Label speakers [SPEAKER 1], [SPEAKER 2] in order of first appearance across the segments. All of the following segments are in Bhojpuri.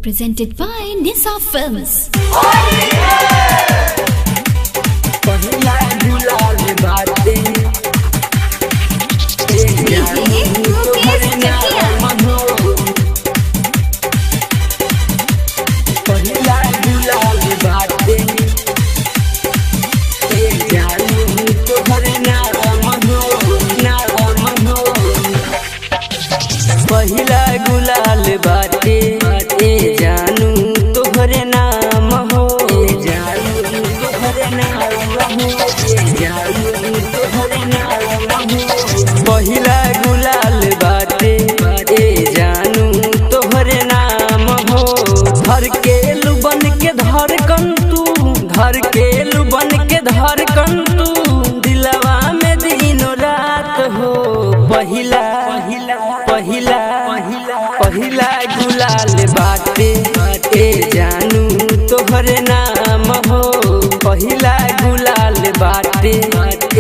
[SPEAKER 1] Presented by Nisa Films.
[SPEAKER 2] पहिला गुलाल बाटे ए जानू तोहरे नाम हो, ए जानू तोहरे नाम हो, ए जानू तोहरे नाम हो। पहिला गुलाल बाटे ए जानू तोहरे नाम हो। धर के लुबन के धड़कन तू, धर के लुबन के धड़कन तू, दिलवा में दिनो रात हो। पहिला पहिला पहिला गुलाल बाटे ए जानू तोहरे नाम हो। पहिला गुलाल बाटे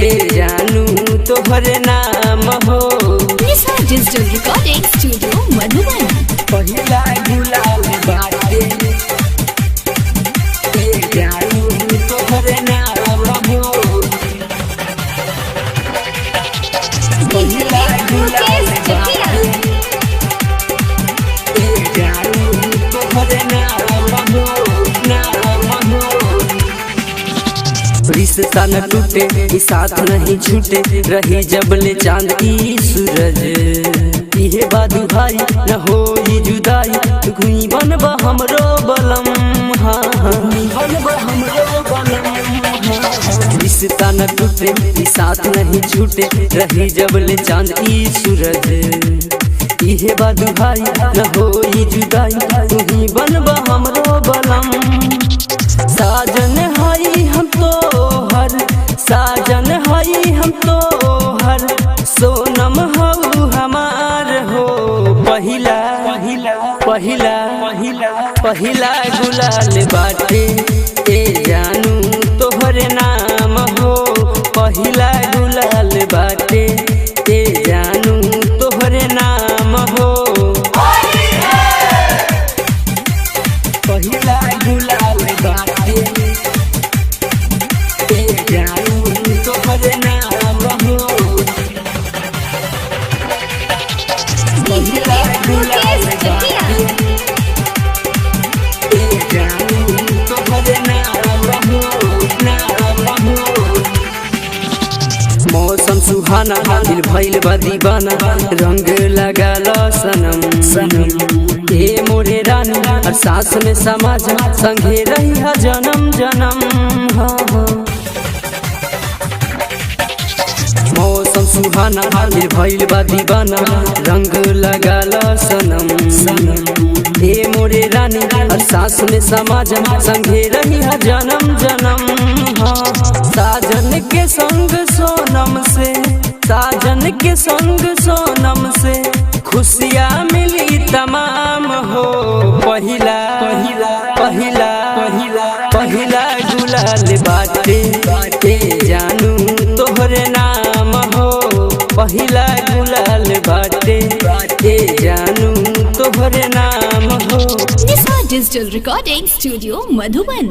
[SPEAKER 2] ए जानू तोहरे नाम हो।
[SPEAKER 1] Nisa Digital Recording Studio, Madhuban.
[SPEAKER 2] पहिला गुलाल बाटे ए जानू तोहरे नाम हो। पहिला गुलाल बाटे रिश्ता न टूटे ई साथ नहीं छूटे, रही जबले चांद की सूरज। इहे बादू भाई न हो ई जुदाई, घुई बनबा हमरो बलम। हाँ बनबा हमरो बलम। रिश्ता न टूटे ई साथ नहीं छूटे, रही जबले चांद की सूरज। इहे बादू भाई न हो ई जुदाई, घुई बनबा हमरो बलम। साजन हई हम तो हर, साजन हई हम तो हर, सोनम हऊ हमार हो। पहिला पहिला पहिला पहिला गुलाल बाटे ए जानू तोहरे नाम हो। पहिला गुलाल बाटे ए जानू तोहरे नाम हो। पहिला गुलाल बाटे ए जानू तोहरे नाम हो। पहिला गुलाल बाटे ए जानू तोहरे नाम हो, नाम हो। मौसम सुहाना दिल भइल बा दीवाना, रंग लगाल सनम सनम। ए मोरे रानी हर सांस में समा जा, संगे रही हा जन्म जन्म। हाँ मौसम सुहाना दिल भइल बा दीवाना, रंग लगाल सनम सनम। ए मोरे रानी हर सांस में समा जा, संगे रही हा जन्म जन्म। हाँ साजन के संग सोनम से, साजन के संग सोनम से, खुशियाँ मिली तमाम हो। पहिला पहिला पहिला पहिला गुलाल बाटे ए जानू तोहरे नाम हो। पहिला गुलाल बाटे ए जानू तोहरे नाम हो।
[SPEAKER 1] Nisa Digital Recording Studio, Madhuban.